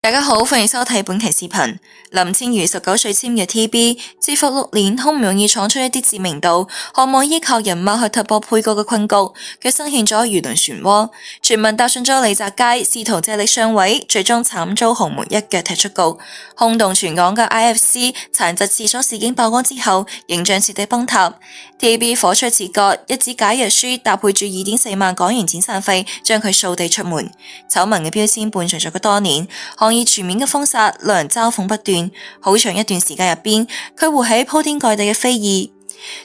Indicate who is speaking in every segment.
Speaker 1: 大家好，歡迎收睇本期視頻。林千如19歲簽約 TB， 自服6年，好唔容易闖出一啲知名度，渴望依靠人脈去突破配角嘅困局，佢身陷咗輿論漩渦，傳聞搭上咗李澤楷，試圖借力上位，最終慘遭豪門一腳踢出局。轟動全港嘅 IFC 殘疾廁所事件曝光之後，形象徹底崩塌。TB 火出切割，一紙解約書搭配住2.4萬港元遣散費，將佢掃地出門。醜聞嘅標籤伴隨咗佢多年，行業全面嘅封殺，令人嘲諷不斷。好長一段時間入邊，佢活喺鋪天蓋地嘅非議，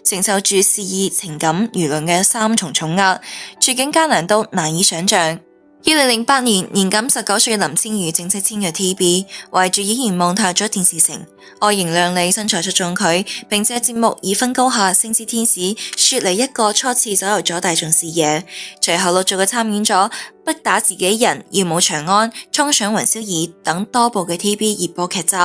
Speaker 1: 承受住肆意、情感、輿論嘅三重重壓，處境艱難到難以想象。2008年，年僅19歲嘅林千如正式簽約 TB， 懷住演員夢踏咗電視城。外形靚麗、身材出眾佢，並借節目二分高下星之天使，雪梨一個初次走入咗大眾視野。隨後陸續嘅參演咗《不打自己人》、《耀武長安》、《衝上雲霄爾》等多部嘅 TB 熱播劇集。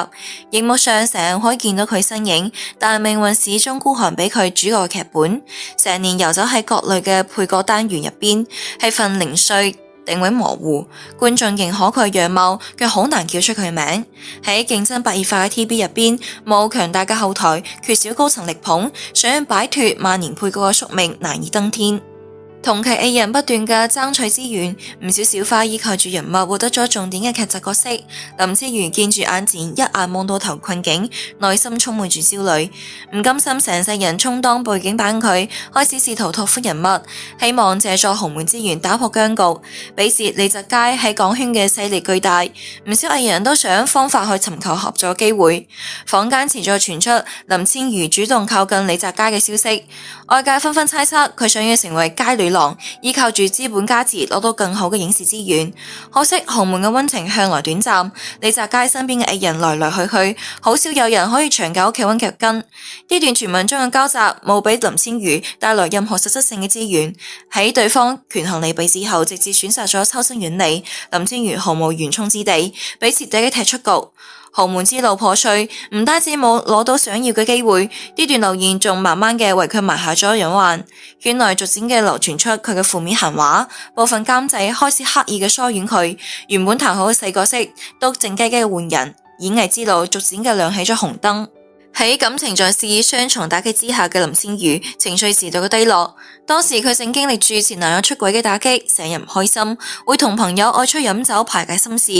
Speaker 1: 熒幕上成日可以見到佢身影，但命運始終孤寒俾佢主角嘅劇本。成年遊走喺各類嘅配角單元入邊，戲份零碎，定位模糊，觀眾認可佢嘅樣貌，卻好難叫出佢嘅名。喺競爭白熱化嘅 TB 入邊，冇強大嘅後台，缺少高層力捧，想要擺脫萬年配角嘅宿命，難以登天。同期藝人不斷嘅爭取資源，唔少小花依靠住人脈獲得咗重點嘅劇集角色。林千如見住眼前一眼望到頭困境，內心充滿住焦慮，唔甘心成世人充當背景板佢，開始試圖拓寬人脈，希望借助豪門資源打破僵局。比時李澤楷喺港圈嘅勢力巨大，唔少藝人都想方法去尋求合作機會。坊間持續傳出林千如主動靠近李澤楷嘅消息，外界紛紛猜測佢想要成為佳女郎，依靠住資本加持攞到更好嘅影視資源。可惜豪門嘅溫情向來短暫，李澤楷身邊嘅藝人來來去去，好少有人可以長久企穩腳跟。呢段傳聞中嘅交集冇俾林千如帶來任何實質性嘅資源，喺對方權衡利弊之後，直接選擇咗抽身遠離。林千如毫無緩衝之地，被徹底嘅踢出局。豪門之路破碎，唔單止冇攞到想要嘅機會，呢段留言仲慢慢嘅為佢埋下咗隱患。圈內逐漸嘅流傳出佢嘅負面閒話，部分監製開始刻意嘅疏遠佢，原本談好嘅細角色都靜雞雞嘅換人，演藝之路逐漸嘅亮起咗紅燈。喺感情在事雙重打擊之下嘅林千如，情緒時代嘅低落。當時佢正經歷住前男友出軌嘅打擊，成日唔開心，會同朋友外出飲酒排解心事。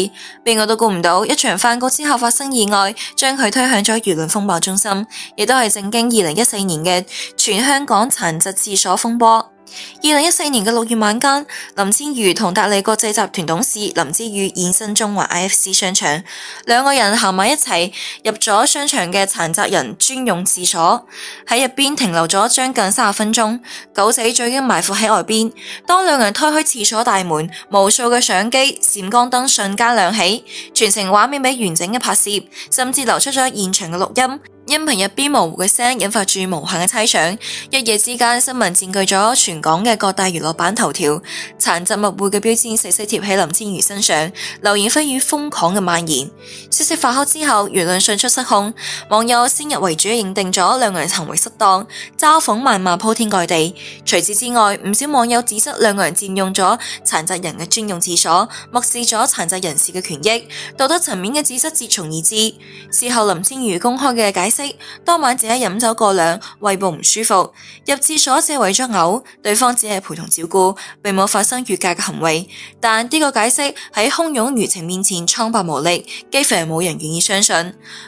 Speaker 1: 邊個都估唔到，一場飯局之後發生意外，將佢推向咗輿論風暴中心，亦都係正經2014年嘅全香港殘疾廁所風波。2014年嘅6月晚間，林千如同達利國際集團董事林之宇現身中環 IFC 商場，兩個人行埋一齊入咗商場嘅殘疾人專用廁所，喺入邊停留咗將近30分鐘，狗仔隊已經埋伏喺外邊。當兩人推開廁所大門，無數嘅相機、閃光燈瞬間亮起，全程畫面俾完整嘅拍攝，甚至流出咗現場嘅錄音。音頻入邊模糊嘅聲引發住無限嘅猜想，一夜之間新聞佔據咗全港嘅各大娛樂版頭條，殘疾密會嘅標籤死死貼喺林千如身上，流言蜚語瘋狂嘅蔓延。消息發酵之後，輿論迅速失控，網友先入為主認定咗兩個人行為失當，嘲諷謾罵鋪天蓋地。除此之外，唔少網友指責兩個人佔用咗殘疾人嘅專用廁所，漠視咗殘疾人士嘅權益，道德層面嘅指責接踵而至。事後林千如公開嘅解釋，當晚自己飲酒過量，胃部唔舒服，入廁所只係為咗嘔，對方只係陪同照顧，並冇發生越界嘅行為。但呢個解釋喺洶湧輿情面前蒼白無力，幾乎係冇人願意相信。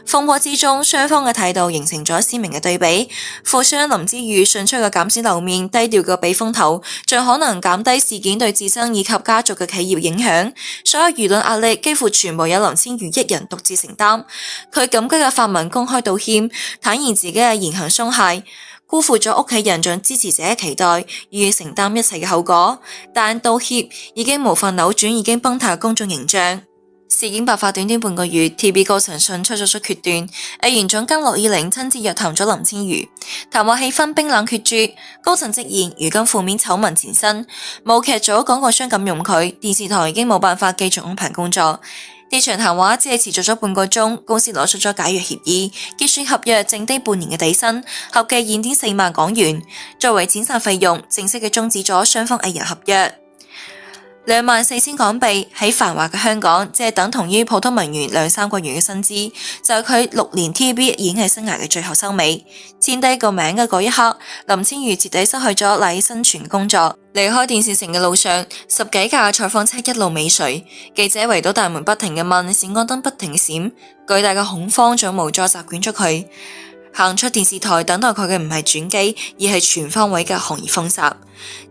Speaker 1: 風波之中，雙方嘅態度形成咗鮮明嘅對比。富商林之宇迅速嘅減少露面，低調嘅避風頭，盡可能減低事件對自身以及家族嘅企業影響。所有輿論壓力幾乎全部由林千如一人獨自承擔。佢感激嘅發文公開道歉，坦言自己嘅言行鬆懈，辜負咗屋企人像支持者嘅期待，願意承擔一切嘅後果。但道歉已經無法扭轉已經崩塌嘅公眾形象。事件爆發短短半個月 ，TB 高層迅速作出決斷，藝員總監樂以玲親自約談咗林千如，談話氣氛冰冷決絕。高層直言，如今負面醜聞纏身，冇劇組廣告商敢用佢，電視台已經冇辦法繼續安排工作。呢場談話只係持續咗半個鐘，公司攞出咗解約協議，結算合約剩低半年嘅底薪，合計2.4萬港元，作為遣散費用，正式嘅終止咗雙方藝人合約。24,000港幣喺繁華嘅香港，即係等同於普通文員2-3個月嘅薪資，就係佢6年 TVB 演藝生涯嘅最後收尾。簽低個名嘅嗰一刻，林千瑜徹底失去咗賴以生存嘅工作。離開電視城嘅路上，10幾架採訪車一路尾隨，記者圍到大門不停嘅問，閃光燈不停閃，巨大嘅恐慌仲無助席捲咗佢。行出電視台，等待佢嘅唔係轉機，而係全方位嘅行業封殺。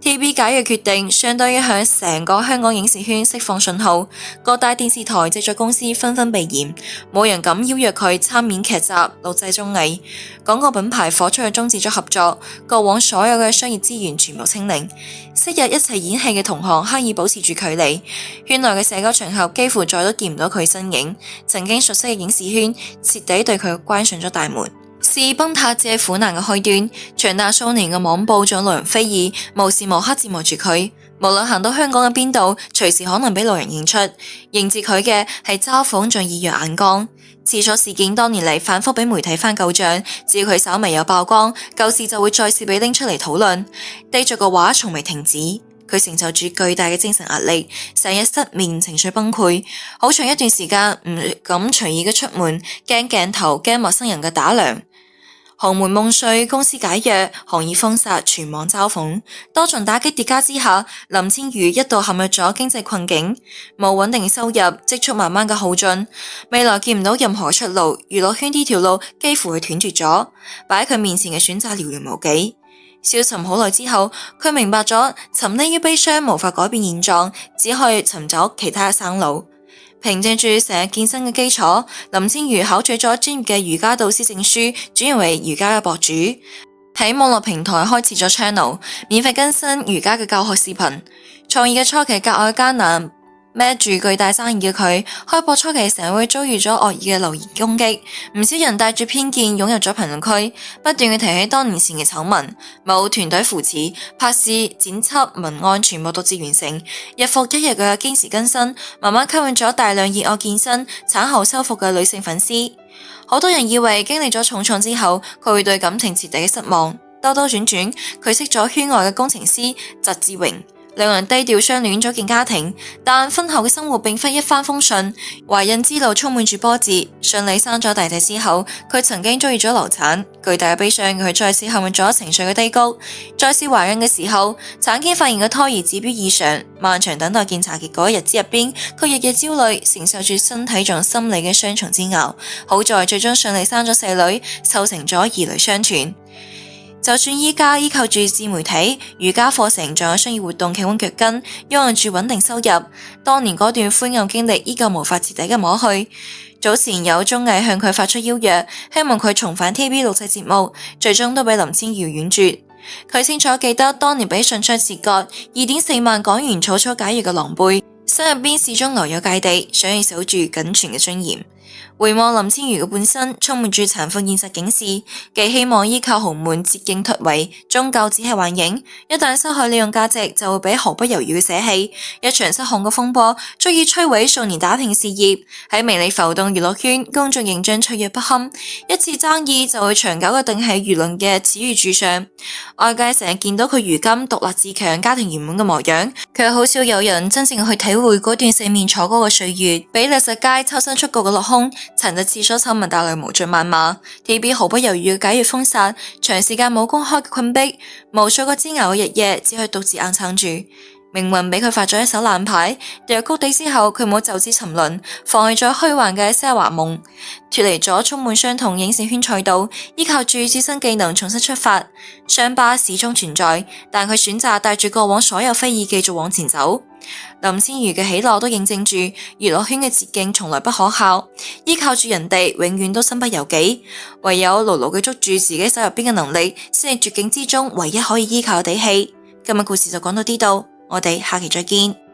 Speaker 1: TVB 解約決定，相當於向成個香港影視圈釋放信號。各大電視台製作公司紛紛避嫌，冇人敢邀約佢參演劇集、錄製綜藝。廣告品牌火速去終止咗合作，過往所有嘅商業資源全部清零。昔日一齊演戲嘅同行刻意保持住距離，圈內嘅社交場合幾乎再都見唔到佢身影。曾經熟悉嘅影視圈徹底對佢關上咗大門。是崩塌至苦難嘅開端，長達數年嘅網暴仲有路人非議，無時無刻折磨住佢。無論行到香港嘅邊度，隨時可能俾路人認出，迎接佢嘅係嘲諷仲異樣眼光。廁所事件多年嚟反覆俾媒體翻舊賬，只要佢稍微有曝光，舊事就會再次被拎出嚟討論。低俗嘅話從未停止，佢承受住巨大嘅精神壓力，成日失眠，情緒崩潰，好長一段時間唔敢隨意嘅出門，驚鏡頭，驚陌生人嘅打量。豪門夢碎，公司解約，行業封殺，全網嘲諷，多重打擊疊加之下，林千瑜一度陷入咗經濟困境，冇穩定收入，積蓄慢慢嘅耗盡，未來見唔到任何出路，娛樂圈呢條路幾乎係斷絕咗，擺喺佢面前嘅選擇寥寥無幾。消沉好耐之後，佢明白咗沉溺於悲傷無法改變現狀，只可以尋找其他嘅生路。憑借住成日健身嘅基礎，林千瑜考取咗專業嘅瑜伽導師證書，轉型為瑜伽嘅博主，喺網絡平台開設咗 channel， 免費更新瑜伽嘅教學視頻。創業嘅初期格外艱難，孭住巨大生意嘅佢，開播初期成日會遭遇咗惡意嘅留言攻擊，唔少人帶住偏見湧入咗評論區，不斷嘅提起多年前嘅醜聞，冇團隊扶持，拍攝、剪輯、文案全部獨自完成，日復一日嘅堅持更新，慢慢吸引咗大量熱愛健身、產後修復嘅女性粉絲。好多人以為經歷咗重創之後，佢會對感情徹底嘅失望，兜兜轉轉，佢識咗圈外嘅工程師翟志榮。兩人低調相戀組建家庭，但婚後嘅生活並非一帆風順，懷孕之路充滿住波折。順利生咗弟弟之後，佢曾經遭遇咗流產，巨大嘅悲傷佢再次陷入咗情緒嘅低谷。再次懷孕嘅時候，產檢發現嘅胎兒指標異常，漫長等待檢查結果嘅日子入邊，佢日夜焦慮，承受住身體仲心理嘅雙重煎熬。好在最終順利生咗4女，湊成咗兒女雙全。就算依家依靠住自媒體、瑜伽課程仲有商業活動企穩腳跟，擁有住穩定收入，當年嗰段灰暗經歷依舊無法徹底嘅抹去。早前有綜藝向佢發出邀約，希望佢重返 TVB 錄製節目，最終都俾林千瑜婉絕。佢清楚記得當年俾信昌切割2.4萬港元草草解約嘅狼狽，心入邊始終留有芥蒂，想要守住僅存嘅尊嚴。回望林千瑜嘅半生，充滿住殘酷現實警示，既希望依靠豪門捷徑突圍，終究只係幻影。一旦失去利用價值，就會俾毫不猶豫嘅捨棄。一場失控嘅風波，足以摧毀數年打拼事業。喺微利浮動娛樂圈，公眾形象脆弱不堪，一次爭議就會長久嘅定喺輿論嘅恥辱柱上。外界成日見到佢如今獨立自強、家庭圓滿嘅模樣，卻好少有人真正去體會嗰段四面楚歌嘅歲月。俾李實佳抽身出局嘅落空，殘疾廁所醜聞帶來無盡謾罵 ，TVB 毫不猶豫嘅解約封殺，長時間冇公開嘅困逼，無數個煎熬嘅日夜，只可以獨自硬撐住。命運俾佢發咗一手爛牌，跌入谷底之後，佢冇就此沉淪，放棄咗虛幻嘅奢華夢，脫離咗充滿傷痛影視圈賽道，依靠住自身技能重新出發。傷疤始終存在，但佢選擇帶住過往所有非議繼續往前走。林千瑜嘅喜樂都認證住娛樂圈嘅捷徑從來不可靠，依靠住人哋永遠都身不由己，唯有牢牢嘅捉住自己手入邊嘅能力，先係絕境之中唯一可以依靠嘅底氣。今日故事就講到呢度，我哋下期再見。